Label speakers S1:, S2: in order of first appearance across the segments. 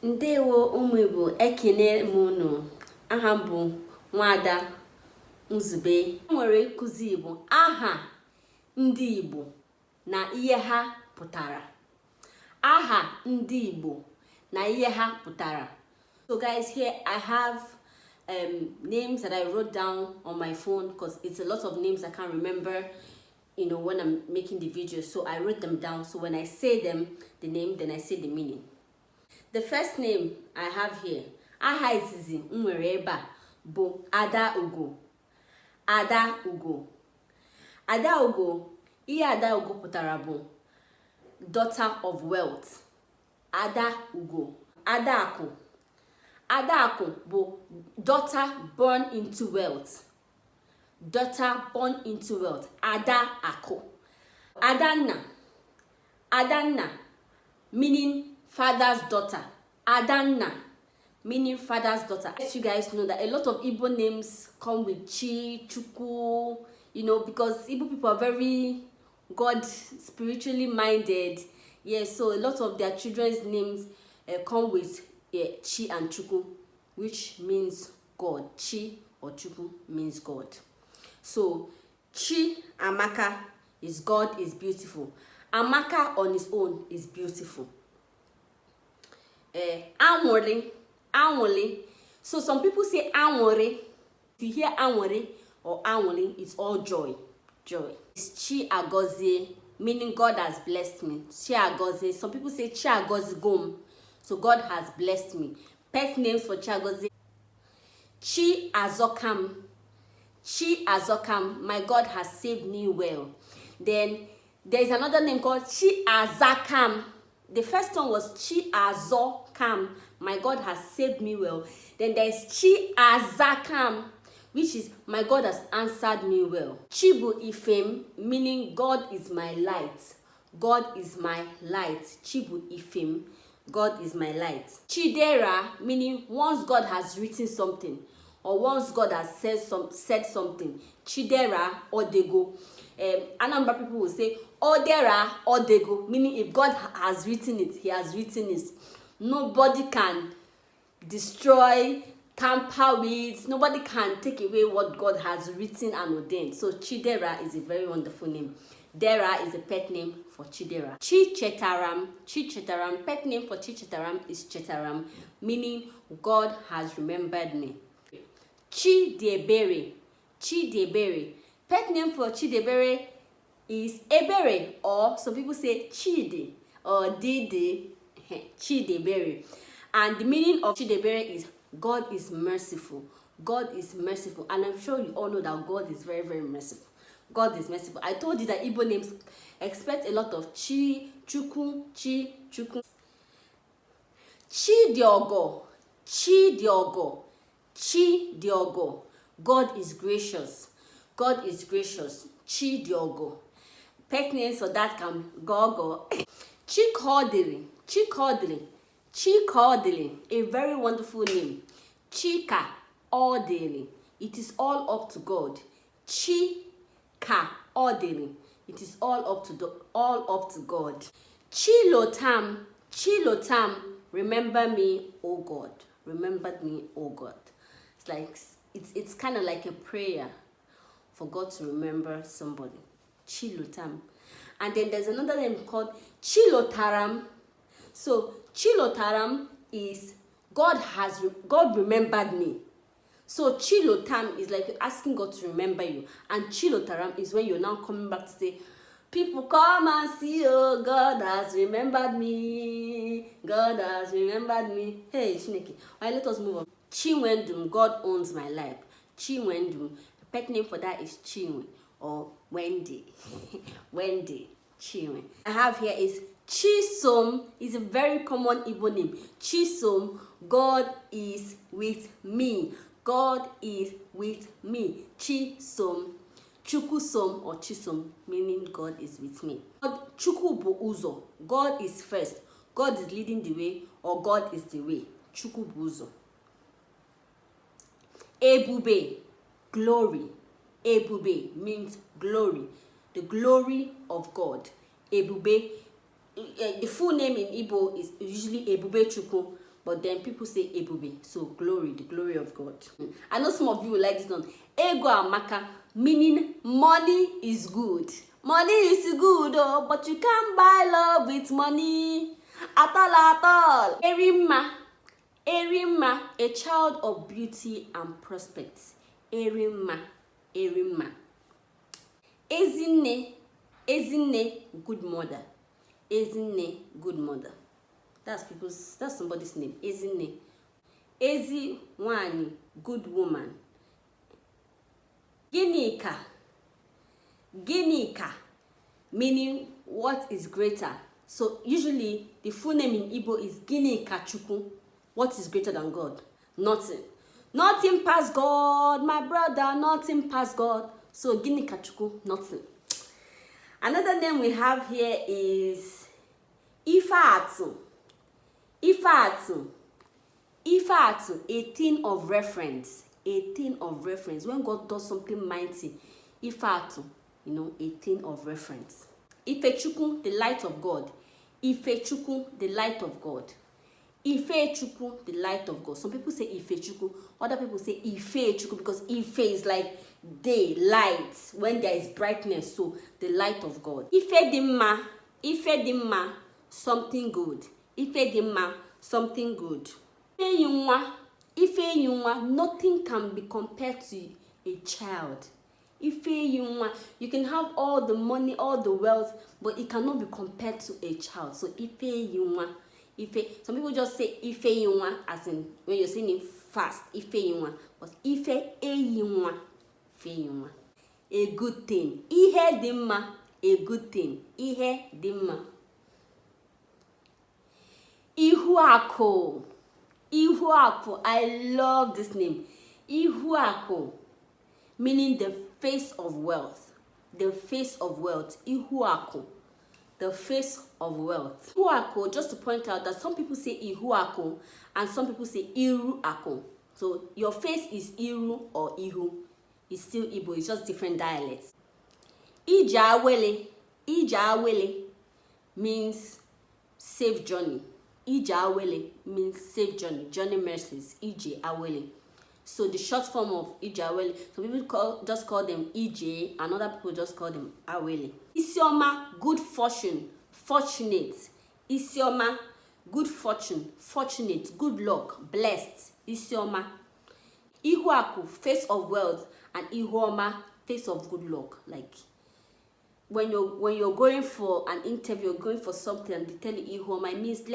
S1: Ndewo ụmụ Igbo, ekene m unu. Aha m bụ Nwada Nzube. Nwere ịkụzi Igbo aha ndị Igbo na ihe ha pụtara. Aha ndị Igbo na ihe ha pụtara. So guys, here I have names that I wrote down on my phone because it's a lot of names I can't remember, you know, when I'm making the video. So I wrote them down. So when I say them, the name, then I say the meaning. The first name I have here, aha izizi nwere ebe a bụ Ada Ugo. Ada Ugo. Ada Ugo, ihe Ada Ugo pụtara bụ daughter of wealth. Ada Ugo. Ada Aku. Ada Aku bụ daughter born into wealth. Daughter born into wealth. Ada Aku. Adanna. Adanna, meaning father's daughter. Adanna, meaning father's daughter. As you guys know that a lot of Igbo names come with Chi, Chukwu, you know, because Igbo people are very God spiritually minded. Yeah, so a lot of their children's names come with Chi and Chukwu, which means God. Chi or Chukwu means God. So CHIAZOKAM is God is beautiful. Amaka on its own is beautiful. Anwole. So some people say anwore. If you hear anwore or anwole, it's all joy. Joy. It's CHIAZOKAM, meaning God has blessed me. CHIAZOKAM. Some people say CHIAZOKAM. So God has blessed me. Pet names for CHIAZOKAM. CHIAZOKAM. CHIAZOKAM. My God has saved me well. Then there is another name called CHIAZAKAM. The first one was CHIAZOKAM. My God has saved me well. Then there is CHIAZAKAM, which is my God has answered me well. Chibu Ifem, meaning God is my light. God is my light. Chibu Ifem, God is my light. CHIDERA, meaning once God has written something or once God has said something. CHIDERA Odego. Anambra people will say Odera Odego, meaning if God has written it, he has written it. Nobody can destroy, tamper with, nobody can take away what God has written and ordained. So CHIDERA is a very wonderful name. Dera is a pet name for CHIDERA. CHICHETARAM. CHICHETARAM. Pet name for CHICHETARAM is CHICHETARAM, meaning God has remembered me. CHIDEBERE. CHIDEBERE. Pet name for CHIDEBERE is Ebere, or some people say Chidi or Didi. CHIDEBERE. And the meaning of CHIDEBERE is God is merciful. God is merciful. And I'm sure you all know that God is very, very merciful. God is merciful. I told you that Igbo names expect a lot of Chi, Chukwu, Chi, Chukwu. CHIDIOGO. CHIDIOGO. CHIDIOGO. God is gracious. God is gracious. CHIDIOGO. Pet names for that can Gogo. CHIKAODILI. CHIKAODILI. CHIKAODILI. A very wonderful name. CHIKAODILI. It is all up to God. CHIKAODILI. It is all up to God. CHILOTAM. CHILOTAM. Remember me, O God. Remember me, O God. It's like it's kind of like a prayer for God to remember somebody. CHILOTAM. And then there's another name called CHILOTARAM. So CHILOTARAM is God remembered me. So CHILOTAM is like asking God to remember you. And CHILOTARAM is when you're now coming back to say, people come and see, oh, God has remembered me. God has remembered me. Hey, Shineki. All right, let us move on. Chinwendum, God owns my life. Chinwendum. Pet name for that is Chinwe or Wendy. Wendy, Chinwe. I have here is Chisom. Is a very common Igbo name. Chisom, God is with me. God is with me. Chisom. Chukwusom or Chisom, meaning God is with me. God, Chukwu bu uzo. God is first. God is leading the way, or God is the way. Chukwu bu uzo. Ebube. Glory. Ebube means glory. The glory of God. Ebube. The full name in Igbo is usually Ebube Chukwu, but then people say ebube, so glory, the glory of God. I know some of you will like this one. EGOAMAKA, meaning money is good. Money is good, oh, but you can't buy love with money. At all. Erima, a child of beauty and prospects. Erima. Ezine, good mother. Ezine, good mother. That's somebody's name. Ezine. Ezi wani, good woman. Ginika, meaning what is greater. So usually the full name in Igbo is Ginikachukwu. What is greater than God? Nothing. Nothing past God, my brother. Nothing past God. So Ginikachukwu, nothing. Another name we have here is Ifeatu, a thing of reference. When God does something mighty, Ifeatu, a thing of reference. Ifechukwu, the light of God. Ifechukwu, the light of God. Ifechukwu, the light of God. Some people say Ifechukwu, other people say Ifechukwu because Ife is like day, light, when there is brightness, so the light of God. Ifedima, something good. Ifedima, something good. Ifeyunwa, nothing can be compared to a child. Ifeyunwa, you can have all the money, all the wealth, but it cannot be compared to a child. So Ifeyunwa, some people just say Ifeyunwa as in when you're saying it fast, Ifeyunwa, but Ifeyunwa, a good thing. Ihe dimma, a good thing. Ihe dimma. Ihuako, I love this name. Ihuako, meaning the face of wealth. The face of wealth. Ihuako, the face of wealth. Ihuako, just to point out that some people say Ihuako and some people say Iruako. So your face is Iru or Ihu. It's still Igbo, it's just different dialects. Ijawele means safe journey. Ijawele means safe journey, journey mercies. Ijawele. So the short form of Ijawele, some people just call them Ij, and other people just call them Awele. Isioma, good fortune, fortunate. Isioma, good fortune, fortunate, good luck, blessed. Isioma. Ihuaku, face of wealth, and Ihuoma, face of good luck. Like when you're going for an interview, you're going for something, and they tell you Ihuoma, it means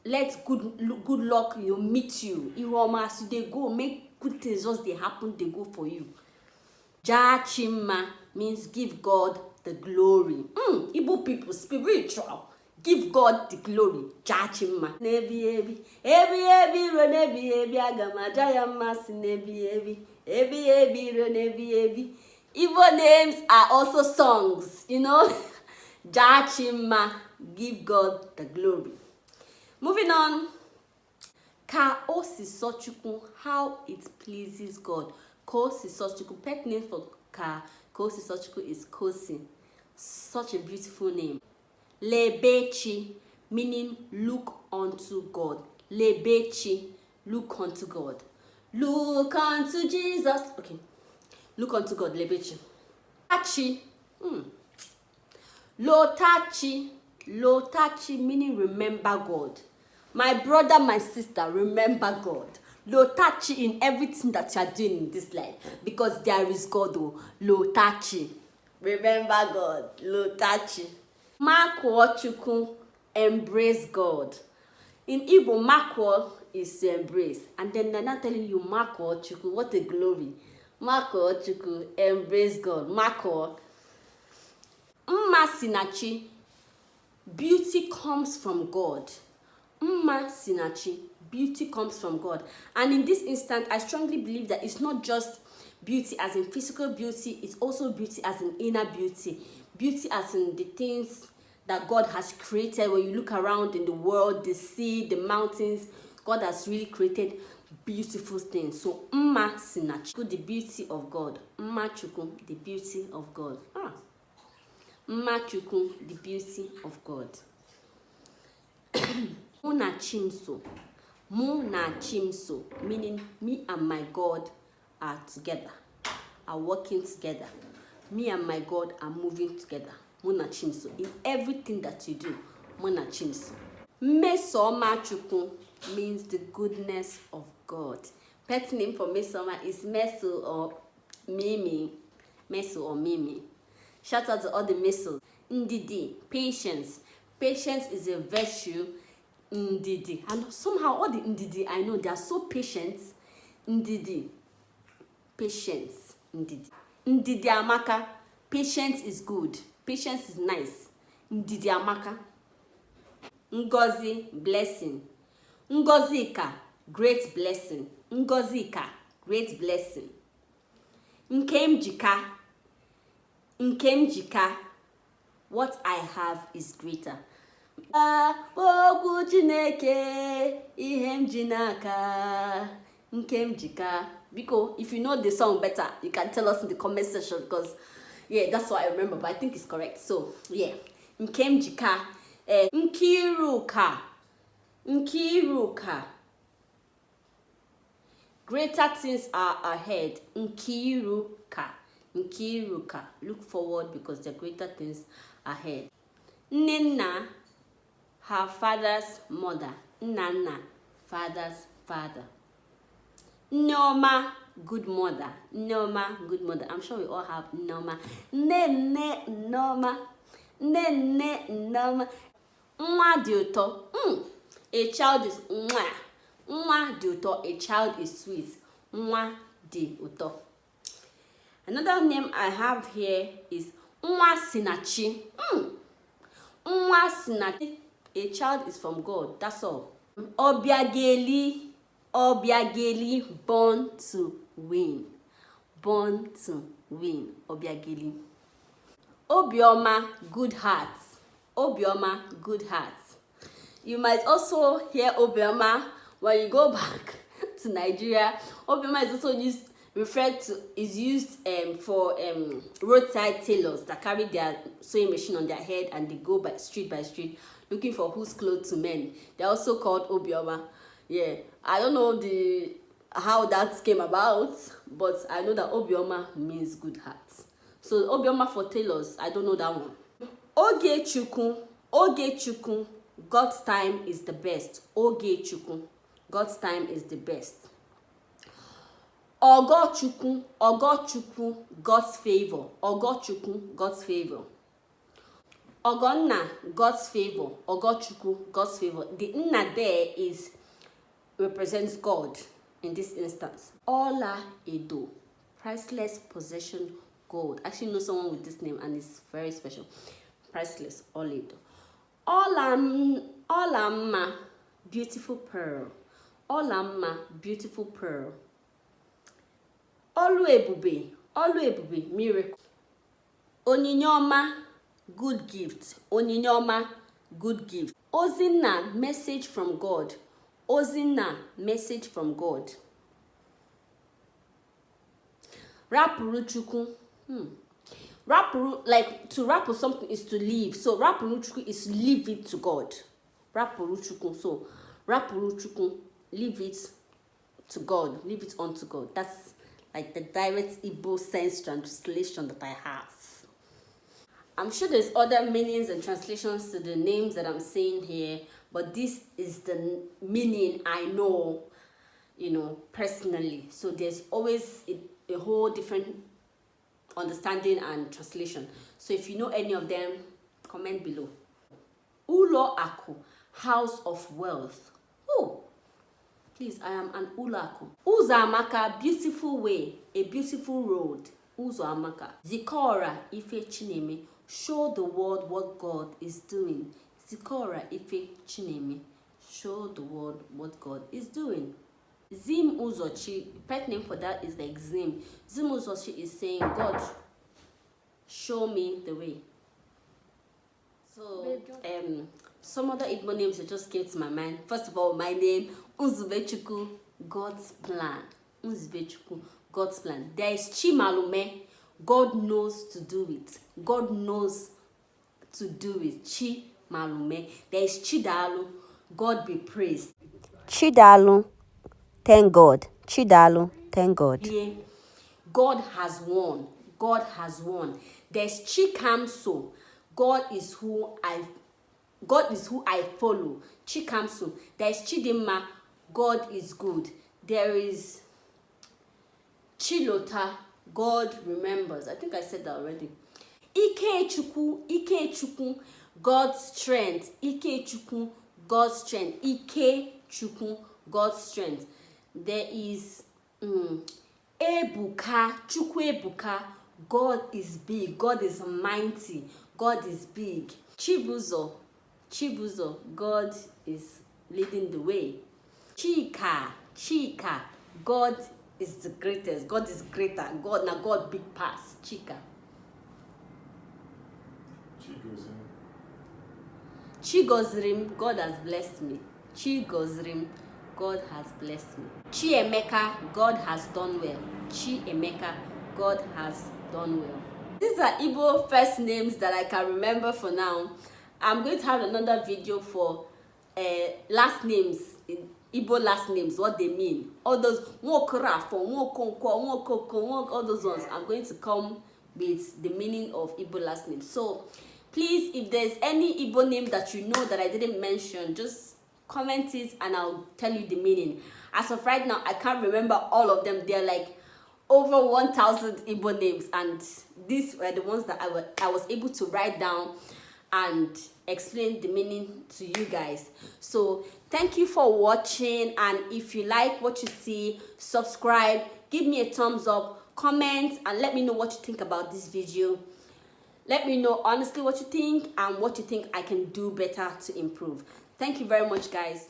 S1: let good luck meet you. Ihuoma, as they go, make good things just they happen, they go for you. Jachima means give God the glory. Igbo people, spiritual. Give God the glory. Jachima. Ebi agama si ebi. Igbo names are also songs, Jachima, give God the glory. Moving on. Kaosisochukwu, how it pleases God. Kaosisochukwu, pet name for Kaosisochukwu is Kosi. Such a beautiful name. Lebechi, meaning look unto God. Lebechi, look unto God. Look unto Jesus. Okay. Look unto God. Lebechi. Tachi. Lotachi, meaning remember God. My brother, my sister, remember God. Lotachi in everything that you are doing in this life. Because there is God. Lotachi. Remember God. Lotachi. MMACHUKWU, embrace God. In Igbo, Makwo is to embrace. And then they're not telling you MMACHUKWU, what a glory. MMACHUKWU, embrace God. Makwo. Sinachi, beauty comes from God. Sinachi, beauty comes from God. And in this instant, I strongly believe that it's not just beauty as in physical beauty, it's also beauty as in inner beauty. Beauty as in the things that God has created. When you look around in the world, the sea, the mountains, God has really created beautiful things. So, Sinachi, the beauty of God. MMACHUKWU, the beauty of God. MMACHUKWU, the beauty of God. MUNACHIMSO. MUNACHIMSO, meaning me and my God are together, are working together. Me and my God are moving together. MUNACHIMSO. In everything that you do, MUNACHIMSO. MMESOMACHUKWU means the goodness of God. Pet name for Mesoma is Meso or Mimi. Meso or Mimi. Shout out to all the Mesos. Ndidi, patience. Patience is a virtue. Ndidi. And somehow all the Ndidi I know, they are so patient. Ndidi. Patience. Ndidi. NDIDIAMAKA. Patience is good. Patience is nice. NDIDIAMAKA. NGOZI, blessing. NGOZIKA, great blessing. NGOZIKA, great blessing. NKEMJIKA. NKEMJIKA, what I have is greater. Okwu Chineke, ihe m ji n'aka. NKEMJIKA. Because if you know the song better, you can tell us in the comment section, because yeah, that's what I remember, but I think it's correct. So yeah, NKEMJIKA. NKIRUKA. NKIRUKA. Greater things are ahead. NKIRUKA. NKIRUKA. Look forward because the greater things ahead. Nina, her father's mother. Nana, father's father. Nneoma, good mother. Nneoma, good mother. I'm sure we all have Nneoma. Nene, Nneoma. Nene, Nneoma. Nwa dị ụtọ. A child is nwa. Nwa dị ụtọ. A child is sweet. Nwa dị ụtọ. Another name I have here is Nwa Sinachi. Nwa Sinachi. A child is from God. That's all. Obiageli. Obiageli, born to win. Born to win. Obiageli. OBIOMA, good heart. OBIOMA, good heart. You might also hear OBIOMA when you go back to Nigeria. OBIOMA is also used for roadside tailors that carry their sewing machine on their head and they go by street looking for whose clothes to mend. They're also called OBIOMA. Yeah, I don't know how that came about, but I know that OBIOMA means good heart. So OBIOMA for tailors, I don't know that one. Ogechukwu, God's time is the best. Ogechukwu, God's time is the best. Ogochukwu, God's favor. Ogochukwu, God's favor. Ogonna, God's favor. Ogochukwu, God's favor. The nna there represents God in this instance. Ola Edo, priceless possession, gold. I actually know someone with this name and it's very special. Priceless, Ola Edo. Olamma, beautiful pearl. Olamma, beautiful pearl. Oluebube, miracle. Onyinyeoma, good gift. Onyinyeoma, good gift. Ozinna, message from God. Ozinna, message from God. Rapuruchukwu. Rapuru, like to rapu something is to leave. So rapuruchukwu is leave it to God. Rapuruchukwu. So rapuruchukwu, leave it to God. Leave it unto God. That's like the direct Igbo sense translation that I have. I'm sure there's other meanings and translations to the names that I'm saying here, but this is the meaning I know, personally. So there's always a whole different understanding and translation. So if you know any of them, comment below. Ulo Aku, house of wealth. Oh, please, I am an Ulaku. Uzoamaka, beautiful way, a beautiful road. Uzoamaka. ZIKORA, Ife Chineme, show the world what God is doing. ZIKORA, Ife Chineme, show the world what God is doing. Zim Uzochi, pet name for that is like Zim. Zim Uzochi is saying, God, show me the way. So, some other Igbo names that just came to my mind. First of all, my name, Uzubechukwu, God's plan. Uzubechukwu, God's plan. There is Chimalume, God knows to do it. God knows to do it. Chimalume. There is Chidalu, God be praised.
S2: Chidalu, thank God. Chidalu, thank God.
S1: Yeah. God has won. God has won. There's CHIKAMSO. God is who I follow. CHIKAMSO. There's CHIDERA. God is good. There is CHILOTAM. God remembers. I think I said that already. Ikechukwu, God's strength. Ikechukwu, God's strength. Ikechukwu, God's strength. There is Ebuka, Chukwu Ebuka. God is big. God is mighty. God is big. Chibuzo, God is leading the way. Chika, God is the greatest. God is greater. God big pass. Chika. Chigozirim, God has blessed me. Chigozirim, God has blessed me. Chiemeka, God has done well. Chiemeka, God has done well. These are Igbo first names that I can remember for now. I'm going to have another video for last names, Igbo last names, what they mean. All those Nwokorafo, Nwokonkwo, Nwokoko, all those ones. I'm going to come with the meaning of Igbo last names. So please, if there's any Igbo name that you know that I didn't mention, just comment it and I'll tell you the meaning. As of right now, I can't remember all of them. They're like over 1,000 Igbo names, and these were the ones that I was able to write down and explain the meaning to you guys. So thank you for watching, and if you like what you see, subscribe, give me a thumbs up, comment, and let me know what you think about this video. Let me know honestly what you think and what you think I can do better to improve. Thank you very much, guys.